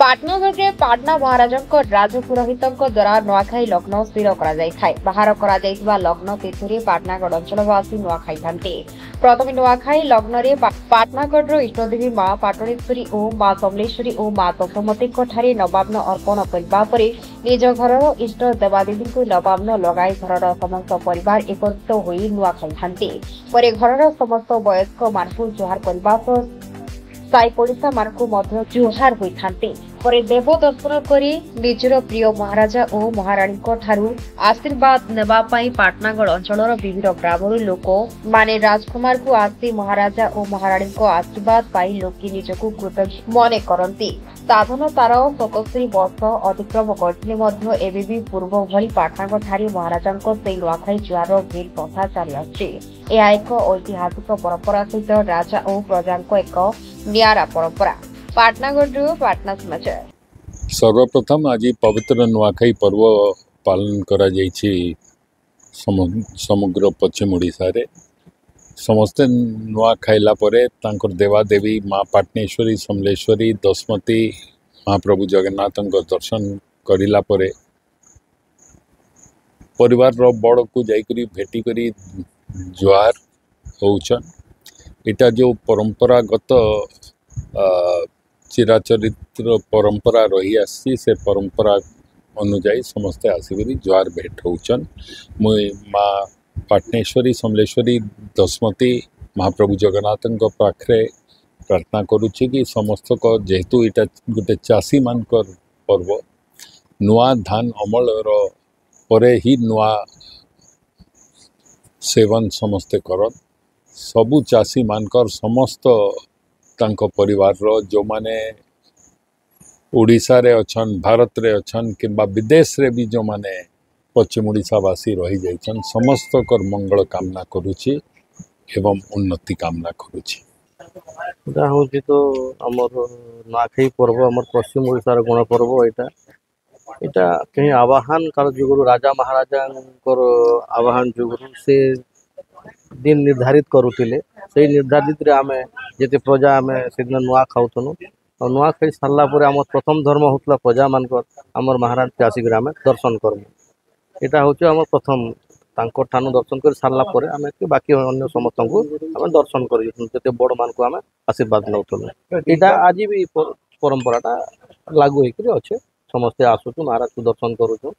पाटनगर में पाटना महाराजा राजपुरोहित द्वारा नुआखाई लग्न स्थिर बाहर लग्न तिथि पाटनागढ़ अंचलवासी नुआखाई प्रथम नुआखाई लग्न में पाटनागढ़ इष्टदेवी मां पाटणेश्वरी और मां समलेश्वरी और मां तपोमती नवान्न अर्पण करने निज घर इष्ट देवादेवी को नवान्न लगाई घर समस्त परिवार एकत्रित होई नुआखाई पर घर समस्त वयस्क मानकु जुहार करने साई पड़िशा मानकु मध्य जुहार होइथांते परे देव दर्शन करी निजर प्रिय महाराजा और महाराणी ठारू आशीर्वाद नेबा पई पाटनागढ़ अंचलर विभिन्न ग्रामर लोक माने राजकुमार को आसी महाराजा और महाराणी आशीर्वाद पाई लोके निजकु कृतज्ञ मने करंती साधन तार 77 वर्ष अतिक्रम करथिले एबी पूर्व भली पाटनागढ़ ठारी महाराजा से नुआखाई जुआर भीड़ प्रथा चली आछि। यह एक ऐतिहासिक परंपरा सहित राजा और प्रजा एक नियारा परंपरा। पाटनागढ़ पाटना समाचार। सर्वप्रथम आज पवित्र नुआखाई पर्व पालन करा जायछि समग्र पश्चिम ओडिशा रे समस्ते नुआ खाइला परे तांकर देवादेवी माँ पाटनेश्वरी समलेश्वरी दशमती महाप्रभु जगन्नाथ दर्शन करिला परे परिवार रो बड़ को जाइकरी भेटी करी जुआर होउछन। इटा जो परंपरागत चिराचरित्र परंपरा रही आसी से परंपरा अनुजाई समस्ते आसिकरी जुआर भेट होउछन। मुई माँ पाटनेश्वरी समलेश्वरी दशमती महाप्रभु जगन्नाथ पाखे प्रार्थना करुच्ची कि समस्त को जेहेतु इटा गोटे चाषी मानकर पर्व नुआ धान अमल परे ही नुआ सेवन समस्ते करन सबु चाषी मानकर समस्त तांको परिवार रो जो माने ओडिशा रे अछन भारत रे अछन किंबा विदेश रे भी जो माने पश्चिम ओडिशावासी रही जाइछन समस्त कर मंगल कामना करुछि एवं उन्नति कामना करुछि। हूँ तो आमर नुआखाई पर्व आमर पश्चिम ओडिशार गण पर्व इटा कहीं आवाहन काल जुगुरु राजा महाराजा आवाहन जुगुरु से दिन निर्धारित करुतिले से निर्धारित रे आमे जेते प्रजा आमे से दिन नुआ खाउतनु और नुआ खाई सारला परे आमर प्रथम धर्म होतला प्रजा मानकर आमर महाराज के आसिक आमे दर्शन करमु। एटा होचे आमर प्रथम तांको ठानु दर्शन कर सारला परे आमे बाकी अन्य समस्त को आमे दर्शन करि जते बड़ मान को आमे आशीर्वाद नउतनु। एटा आज भी परंपराटा लागू होइकरी अछि समस्त आसुछु महाराज को दर्शन करूछु।